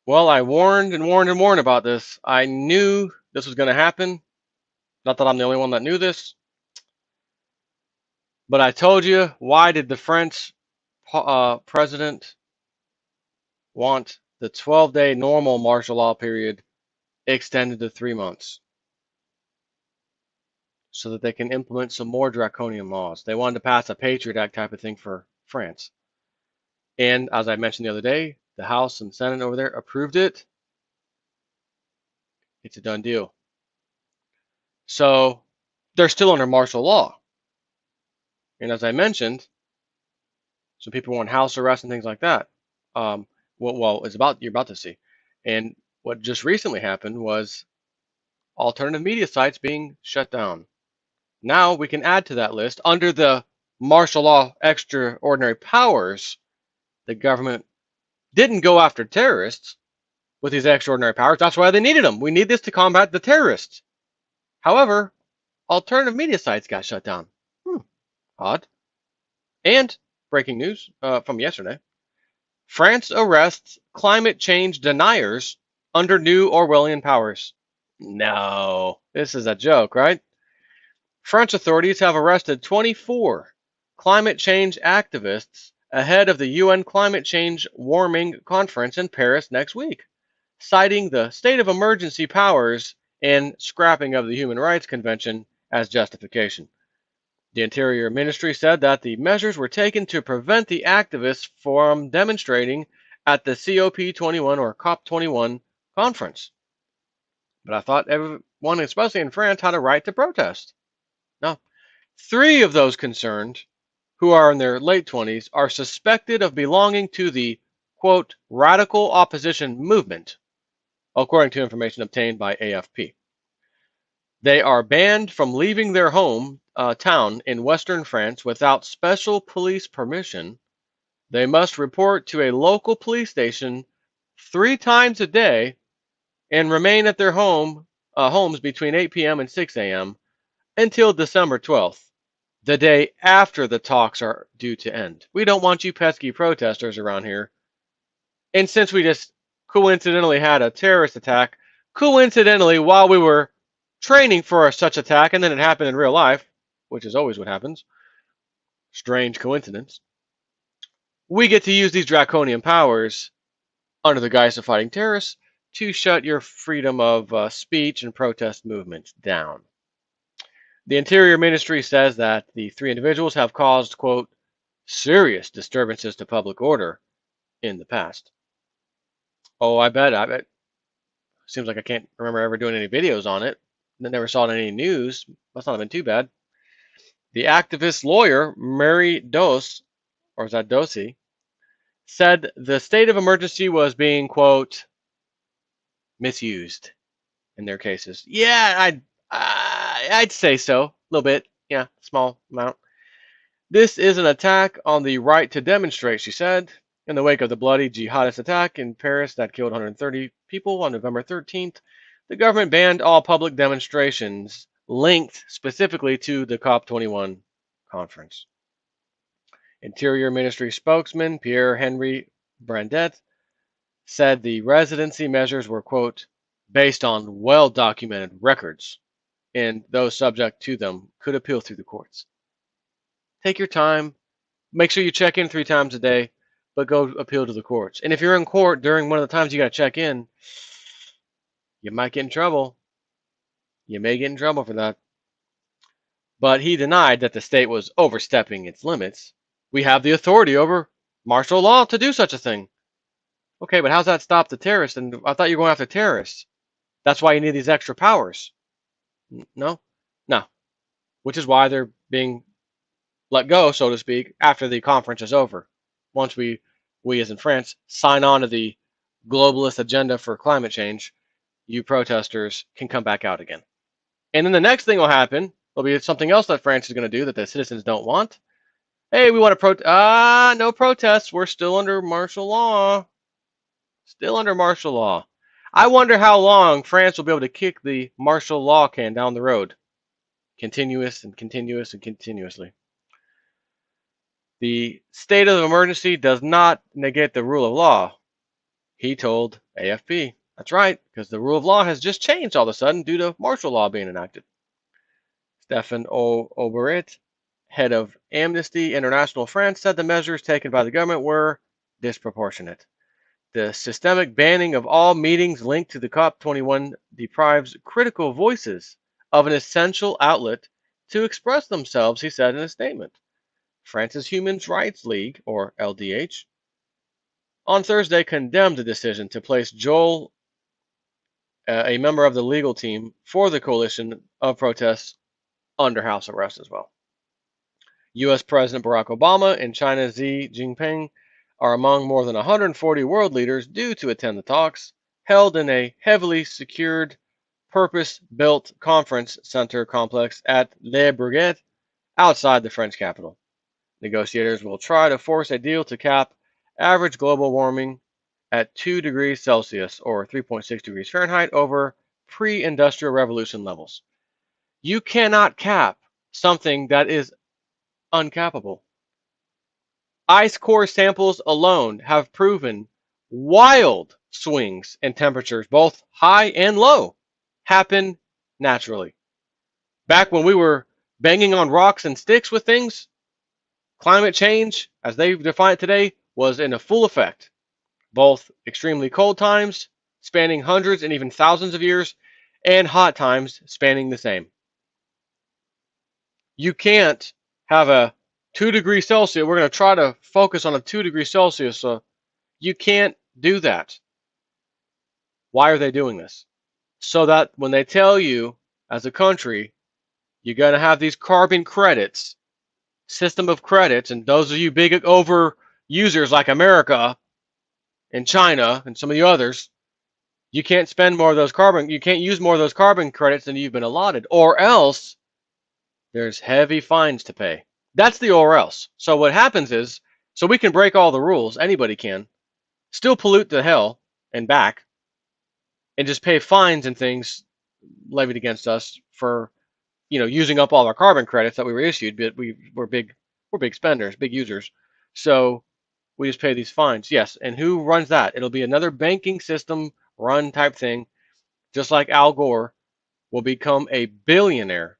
Well, I warned and warned and warned about this. I knew this was going to happen. Not that I'm the only one that knew this, but I told you, why did the French president want the 12-day normal martial law period extended to 3 months so that they can implement some more draconian laws? They wanted to pass a Patriot Act type of thing for France. And as I mentioned the other day, the House and Senate over there approved it. It's a done deal. So they're still under martial law. And as I mentioned, some people want house arrest and things like that. It's about you're about to see. And what just recently happened was alternative media sites being shut down. Now we can add to that list under the martial law extraordinary powers. The government didn't go after terrorists with these extraordinary powers. That's why they needed them. We need this to combat the terrorists. However, alternative media sites got shut down. Odd. And breaking news from yesterday: France arrests climate change deniers under new Orwellian powers. No, this is a joke, right? French authorities have arrested 24 climate change activists ahead of the UN climate change warming conference in Paris next week, citing the state of emergency powers and scrapping of the Human Rights Convention as justification. The Interior Ministry said that the measures were taken to prevent the activists from demonstrating at the COP21 or COP21 conference. But I thought everyone, especially in France, had a right to protest. No. Three of those concerned, who are in their late 20s, are suspected of belonging to the, quote, radical opposition movement, according to information obtained by AFP. They are banned from leaving their home town in western France without special police permission. They must report to a local police station 3 times a day and remain at their homes between 8 p.m. and 6 a.m. until December 12th, the day after the talks are due to end. We don't want you pesky protesters around here. And since we just coincidentally had a terrorist attack, coincidentally while we were training for such attack, and then it happened in real life, which is always what happens, strange coincidence, we get to use these draconian powers under the guise of fighting terrorists to shut your freedom of speech and protest movements down. The Interior Ministry says that the three individuals have caused, quote, serious disturbances to public order in the past. Oh, I bet. Seems like I can't remember ever doing any videos on it. I never saw it in any news. Must not have been too bad. The activist lawyer, Mary Dose, or is that Dosey, said the state of emergency was being, quote, misused in their cases. Yeah, I'd say so. A little bit. Yeah, small amount. This is an attack on the right to demonstrate, she said. In the wake of the bloody jihadist attack in Paris that killed 130 people on November 13th, the government banned all public demonstrations linked specifically to the COP21 conference. Interior Ministry spokesman Pierre-Henri Brandet said the residency measures were, quote, based on well-documented records, and those subject to them could appeal through the courts. Take your time. Make sure you check in 3 times a day, but go appeal to the courts. And if you're in court during one of the times you got to check in, you might get in trouble. You may get in trouble for that. But he denied that the state was overstepping its limits. We have the authority over martial law to do such a thing. Okay, but how's that stop the terrorists? And I thought you were going after terrorists. That's why you need these extra powers. No? No. Which is why they're being let go, so to speak, after the conference is over. Once we as in France, sign on to the globalist agenda for climate change, you protesters can come back out again. And then the next thing will happen, there'll be something else that France is going to do that the citizens don't want. Hey, we want to no protests. We're still under martial law. Still under martial law. I wonder how long France will be able to kick the martial law can down the road. Continuous and continuous and continuously. The state of emergency does not negate the rule of law. He told AFP, that's right, because the rule of law has just changed all of a sudden due to martial law being enacted. Stefan Oberit, head of Amnesty International France, said the measures taken by the government were disproportionate. The systemic banning of all meetings linked to the COP21 deprives critical voices of an essential outlet to express themselves, he said in a statement. France's Human Rights League, or LDH, on Thursday condemned the decision to place Joel, a member of the legal team for the coalition of protests, under house arrest as well. U.S. President Barack Obama and China's Xi Jinping are among more than 140 world leaders due to attend the talks, held in a heavily secured, purpose-built conference center complex at Le Bourget outside the French capital. Negotiators will try to force a deal to cap average global warming at 2 degrees Celsius or 3.6 degrees Fahrenheit over pre-industrial revolution levels. You cannot cap something that is uncappable. Ice core samples alone have proven wild swings in temperatures, both high and low, happen naturally. Back when we were banging on rocks and sticks with things, climate change, as they define it today, was in a full effect. Both extremely cold times, spanning hundreds and even thousands of years, and hot times spanning the same. You can't have a 2 degrees Celsius. We're going to try to focus on a 2 degrees Celsius. So you can't do that. Why are they doing this? So that when they tell you as a country, you're going to have these carbon credits, system of credits, and those of you big over users like America and China and some of the others, you can't spend more of those carbon, you can't use more of those carbon credits than you've been allotted, or else there's heavy fines to pay. That's the or else. So what happens is, so we can break all the rules, anybody can, still pollute the hell and back, and just pay fines and things levied against us for, using up all our carbon credits that we were issued, but we're big spenders, big users. So we just pay these fines. Yes, and who runs that? It'll be another banking system run type thing, just like Al Gore will become a billionaire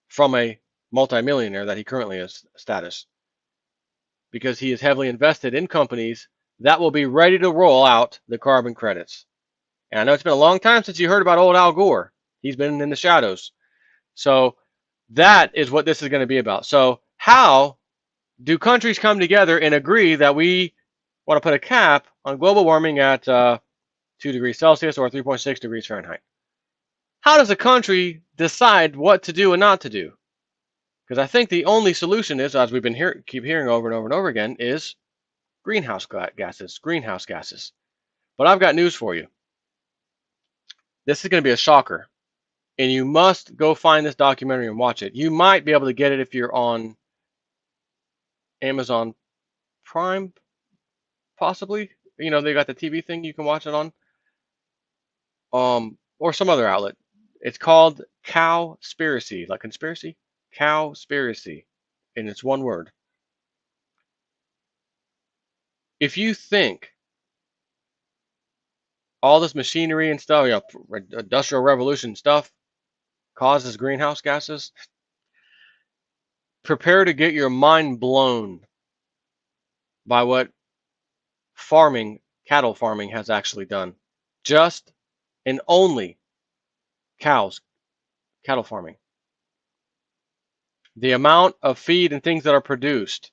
from a multimillionaire that he currently is status, because he is heavily invested in companies that will be ready to roll out the carbon credits. And I know it's been a long time since you heard about old Al Gore. He's been in the shadows. So that is what this is going to be about. So how do countries come together and agree that we want to put a cap on global warming at 2 degrees Celsius or 3.6 degrees Fahrenheit? How does a country decide what to do and not to do? Because I think the only solution is, as we've been keep hearing over and over and over again, is greenhouse gases. Greenhouse gases. But I've got news for you. This is going to be a shocker, and you must go find this documentary and watch it. You might be able to get it if you're on Amazon Prime, possibly. They got the TV thing you can watch it on, or some other outlet. It's called Cowspiracy, like conspiracy, Cowspiracy, and it's one word. If you think all this machinery and stuff, industrial revolution stuff, causes greenhouse gases, prepare to get your mind blown by what cattle farming has actually done. Just and only cattle farming. The amount of feed and things that are produced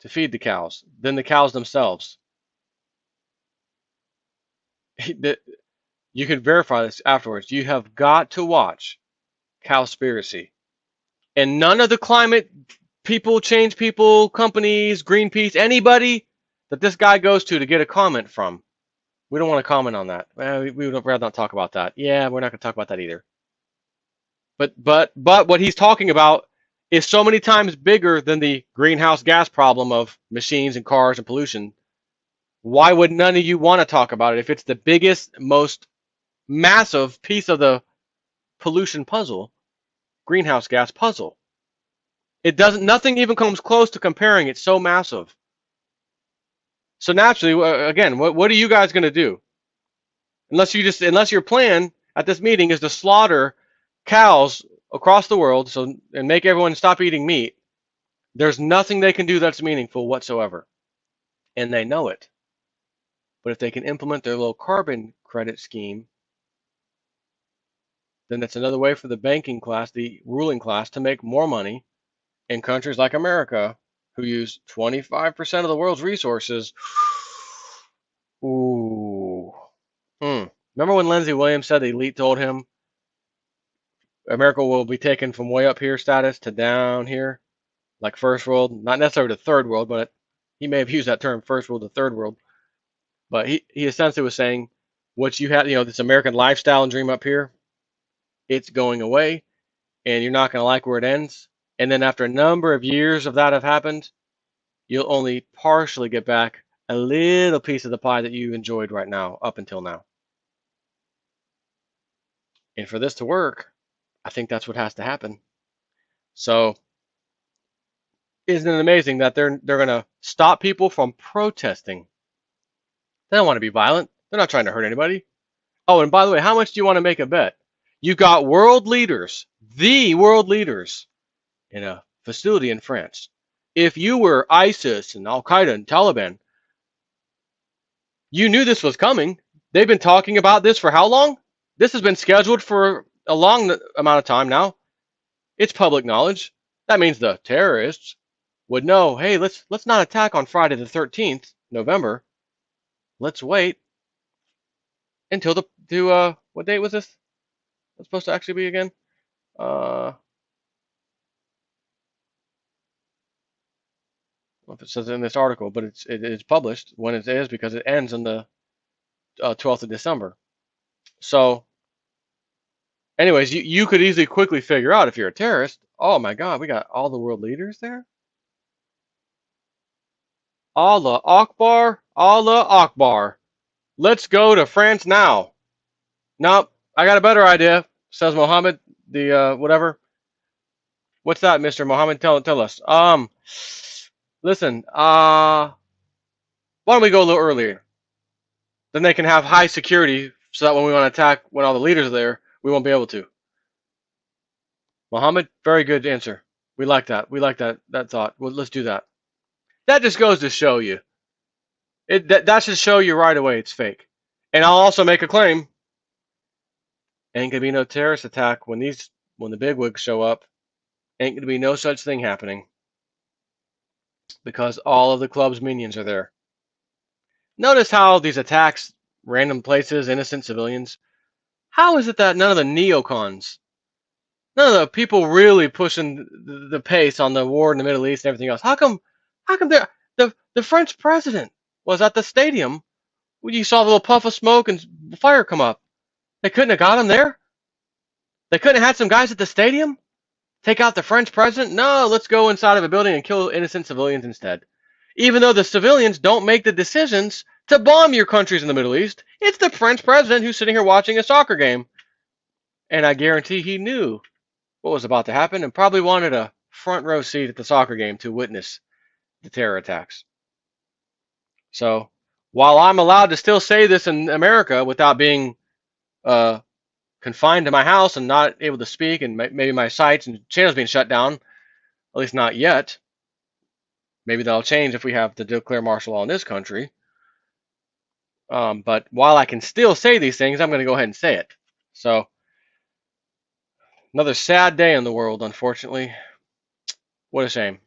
to feed the cows, then the cows themselves. You can verify this afterwards. You have got to watch Cowspiracy. And none of the climate people, change people, companies, Greenpeace, anybody that this guy goes to get a comment from. We don't want to comment on that. We would rather not talk about that. Yeah, we're not going to talk about that either. But what he's talking about is so many times bigger than the greenhouse gas problem of machines and cars and pollution. Why would none of you want to talk about it if it's the biggest, most massive piece of the pollution puzzle, greenhouse gas puzzle? Nothing even comes close to comparing. It's so massive. So naturally, again, what are you guys going to do? Unless your plan at this meeting is to slaughter cows across the world, and make everyone stop eating meat, there's nothing they can do that's meaningful whatsoever, and they know it. But if they can implement their low carbon credit scheme, then that's another way for the banking class, the ruling class, to make more money in countries like America, who use 25% of the world's resources. Ooh. Remember when Lindsey Williams said the elite told him America will be taken from way up here status to down here, like first world, not necessarily to third world, but he may have used that term, first world to third world. But he essentially was saying, what you have, this American lifestyle and dream up here, it's going away, and you're not going to like where it ends. And then after a number of years of that have happened, you'll only partially get back a little piece of the pie that you enjoyed right now, up until now. And for this to work, I think that's what has to happen. So, isn't it amazing that they're going to stop people from protesting? They don't want to be violent. They're not trying to hurt anybody. Oh, and by the way, how much do you want to make a bet? You've got world leaders, the world leaders, in a facility in France. If you were ISIS and Al Qaeda and Taliban, you knew this was coming. They've been talking about this for how long? This has been scheduled for a long amount of time now. It's public knowledge. That means the terrorists would know, hey, let's not attack on Friday the 13th, November. Let's wait until what date was this? What's supposed to actually be again? If it says it in this article, but it is published when it is, because it ends on the 12th of December. So, anyways, you could easily quickly figure out, if you're a terrorist, oh my God, we got all the world leaders there. Allah Akbar, Allah Akbar. Let's go to France now. Nope, I got a better idea, says Mohammed, the whatever. What's that, Mr. Mohammed? Tell us. Listen, why don't we go a little earlier? Then they can have high security, so that when we want to attack, when all the leaders are there, we won't be able to. Mohammed, very good answer. We like that. We like that thought. Well, let's do that. That just goes to show you. That should show you right away it's fake. And I'll also make a claim. Ain't gonna be no terrorist attack when the bigwigs show up. Ain't gonna be no such thing happening, because all of the club's minions are there. Notice how these attacks, random places, innocent civilians. How is it that none of the neocons, none of the people really pushing the pace on the war in the Middle East and everything else, how come the French president was at the stadium when you saw a little puff of smoke and fire come up? They couldn't have got him there? They couldn't have had some guys at the stadium take out the French president? No, let's go inside of a building and kill innocent civilians instead. Even though the civilians don't make the decisions to bomb your countries in the Middle East, it's the French president who's sitting here watching a soccer game. And I guarantee he knew what was about to happen and probably wanted a front row seat at the soccer game to witness the terror attacks. So, while I'm allowed to still say this in America without being confined to my house and not able to speak, and maybe my sites and channels being shut down, at least not yet. Maybe that'll change if we have to declare martial law in this country. But while I can still say these things, I'm going to go ahead and say it. So, another sad day in the world, unfortunately. What a shame.